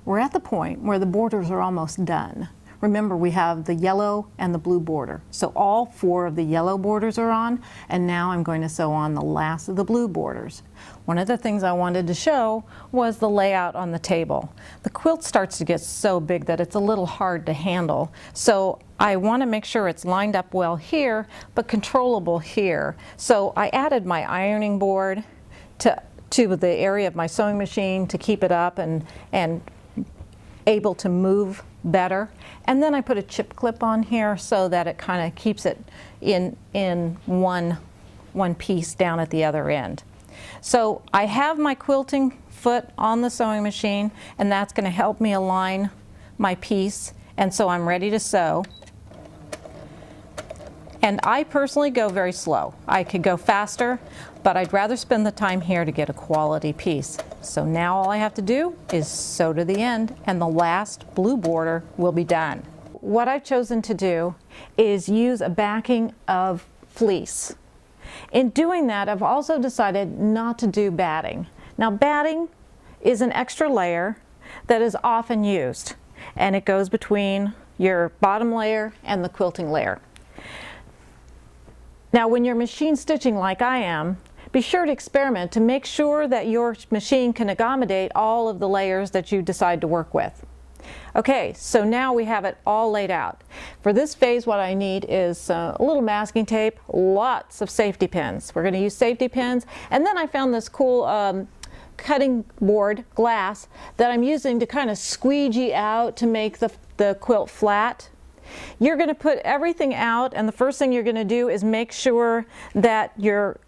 we're at the point where the borders are almost done. Remember, we have the yellow and the blue border. So all 4 of the yellow borders are on, and now I'm going to sew on the last of the blue borders. One of the things I wanted to show was the layout on the table. The quilt starts to get so big that it's a little hard to handle. So I want to make sure it's lined up well here, but controllable here. So I added my ironing board to the area of my sewing machine to keep it up and able to move better. And then I put a chip clip on here so that it kind of keeps it in one piece down at the other end. So I have my quilting foot on the sewing machine, and that's going to help me align my piece, and so I'm ready to sew. And I personally go very slow. I could go faster, but I'd rather spend the time here to get a quality piece. So now all I have to do is sew to the end, and the last blue border will be done. What I've chosen to do is use a backing of fleece. In doing that, I've also decided not to do batting. Now, batting is an extra layer that is often used, and it goes between your bottom layer and the quilting layer. Now, when you're machine stitching like I am, be sure to experiment to make sure that your machine can accommodate all of the layers that you decide to work with. Okay, so now we have it all laid out. For this phase, what I need is a little masking tape, lots of safety pins. We're going to use safety pins, and then I found this cool cutting board glass that I'm using to kind of squeegee out to make the quilt flat. You're going to put everything out, and the first thing you're going to do is make sure that your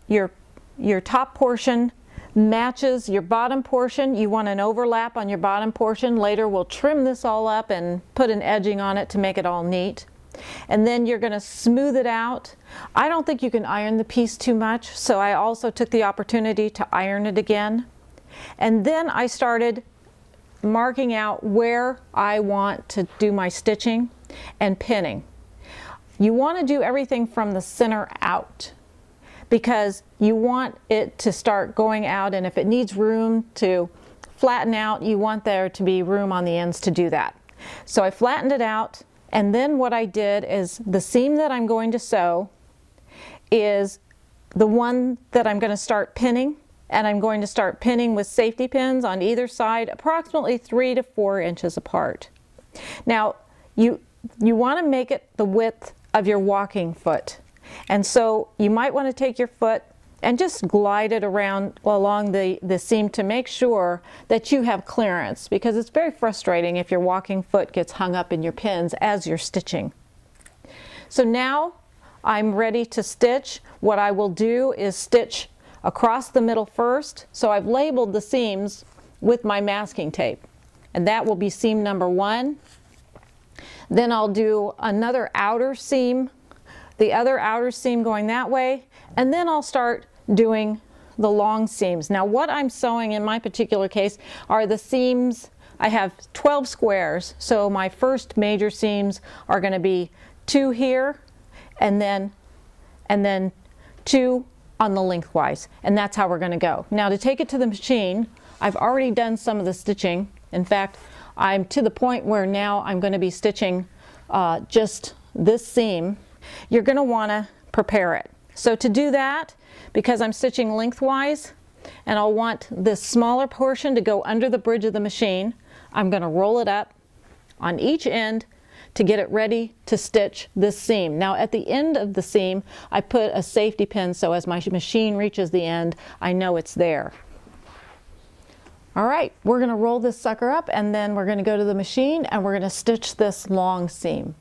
top portion matches your bottom portion. You want an overlap on your bottom portion. Later we'll trim this all up and put an edging on it to make it all neat. And then you're going to smooth it out. I don't think you can iron the piece too much, so I also took the opportunity to iron it again. And then I started marking out where I want to do my stitching and pinning. You want to do everything from the center out, because you want it to start going out, and if it needs room to flatten out, you want there to be room on the ends to do that. So I flattened it out, and then what I did is the seam that I'm going to sew is the one that I'm going to start pinning, and I'm going to start pinning with safety pins on either side, approximately 3 to 4 inches apart. Now, you want to make it the width of your walking foot. And so you might want to take your foot and just glide it around along the seam to make sure that you have clearance, because it's very frustrating if your walking foot gets hung up in your pins as you're stitching. So now I'm ready to stitch. What I will do is stitch across the middle first. So I've labeled the seams with my masking tape, and that will be seam number 1. Then I'll do another outer seam, the other outer seam going that way, and then I'll start doing the long seams. Now, what I'm sewing in my particular case are the seams. I have 12 squares, so my first major seams are going to be 2 here, and then 2 on the lengthwise, and that's how we're going to go. Now, to take it to the machine, I've already done some of the stitching. In fact, I'm to the point where now I'm going to be stitching just this seam. You're going to want to prepare it. So to do that, because I'm stitching lengthwise, and I'll want this smaller portion to go under the bridge of the machine, I'm going to roll it up on each end to get it ready to stitch this seam. Now, at the end of the seam, I put a safety pin, so as my machine reaches the end, I know it's there. All right, we're going to roll this sucker up, and then we're going to go to the machine and we're going to stitch this long seam.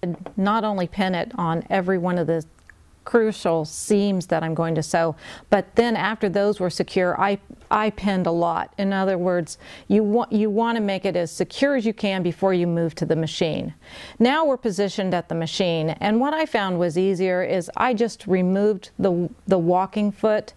And not only pin it on every one of the crucial seams that I'm going to sew, but then after those were secure, I pinned a lot. In other words, you want to make it as secure as you can before you move to the machine. Now we're positioned at the machine, and what I found was easier is I just removed the walking foot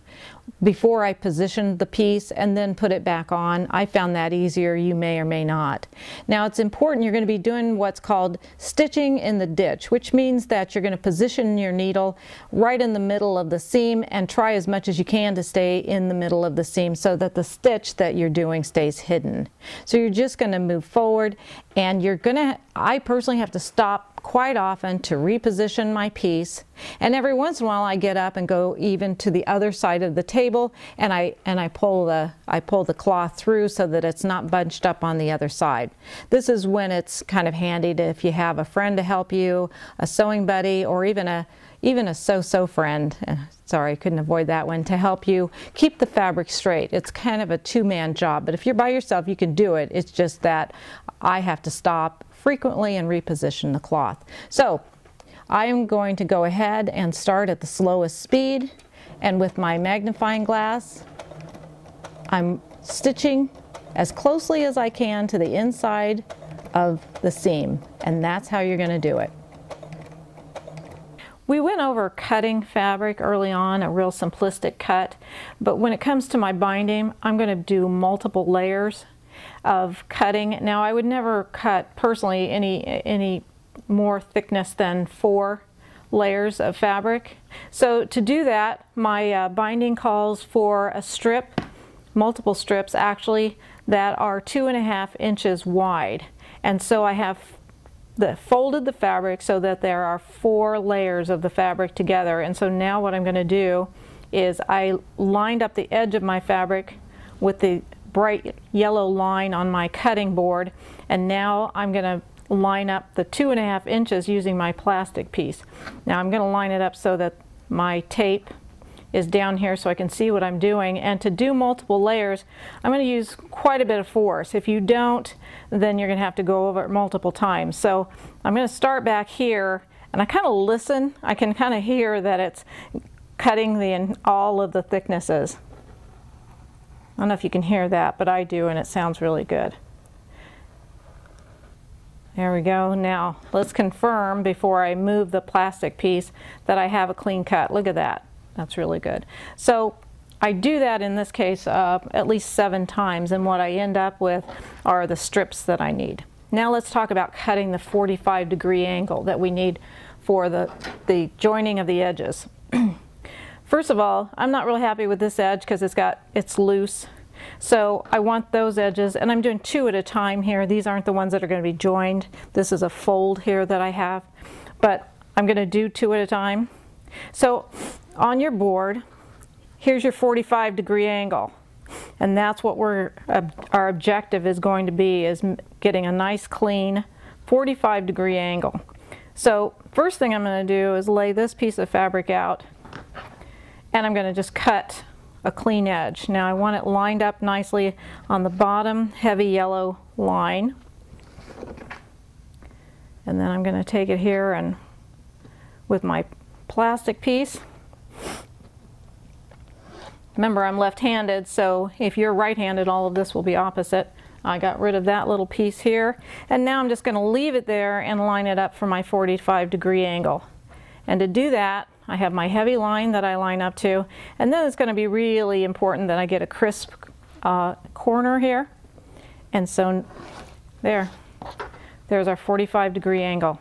before I positioned the piece and then put it back on. I found that easier. You may or may not. Now it's important, you're going to be doing what's called stitching in the ditch, which means that you're going to position your needle right in the middle of the seam and try as much as you can to stay in the middle of the seam so that the stitch that you're doing stays hidden. So you're just going to move forward, and you're going to, I personally have to stop quite often to reposition my piece, and every once in a while I get up and go even to the other side of the table, and I pull the cloth through so that it's not bunched up on the other side. This is when it's kind of handy to, if you have a friend to help you, a sewing buddy, or even a sew friend, sorry, I couldn't avoid that one, to help you keep the fabric straight. It's kind of a two-man job, but if you're by yourself you can do it. It's just that I have to stop frequently and reposition the cloth. So I am going to go ahead and start at the slowest speed, and with my magnifying glass I'm stitching as closely as I can to the inside of the seam, and that's how you're going to do it. We went over cutting fabric early on, a real simplistic cut, but when it comes to my binding, I'm going to do multiple layers of cutting. Now I would never cut personally any more thickness than 4 layers of fabric. So to do that, my binding calls for a strip, multiple strips actually, that are 2.5 inches wide. And so I have folded the fabric so that there are 4 layers of the fabric together. And so now what I'm going to do is I lined up the edge of my fabric with the bright yellow line on my cutting board, and now I'm going to line up the 2.5 inches using my plastic piece. Now I'm going to line it up so that my tape is down here so I can see what I'm doing, and to do multiple layers I'm going to use quite a bit of force. If you don't, then you're going to have to go over it multiple times. So I'm going to start back here, and I kind of listen. I can kind of hear that it's cutting all of the thicknesses. I don't know if you can hear that, but I do, and it sounds really good. There we go. Now let's confirm before I move the plastic piece that I have a clean cut. Look at that. That's really good. So I do that in this case at least 7 times, and what I end up with are the strips that I need. Now let's talk about cutting the 45-degree angle that we need for the joining of the edges. First of all, I'm not really happy with this edge because it's loose. So I want those edges, and I'm doing 2 at a time here. These aren't the ones that are going to be joined. This is a fold here that I have, but I'm going to do 2 at a time. So on your board, here's your 45-degree angle, and that's what our objective is going to be, is getting a nice clean 45-degree angle. So first thing I'm going to do is lay this piece of fabric out, and I'm going to just cut a clean edge. Now I want it lined up nicely on the bottom heavy yellow line, and then I'm going to take it here and with my plastic piece. Remember, I'm left-handed, so if you're right-handed, all of this will be opposite. I got rid of that little piece here, and now I'm just going to leave it there and line it up for my 45-degree angle. And to do that, I have my heavy line that I line up to, and then it's going to be really important that I get a crisp corner here. And so there's our 45-degree angle.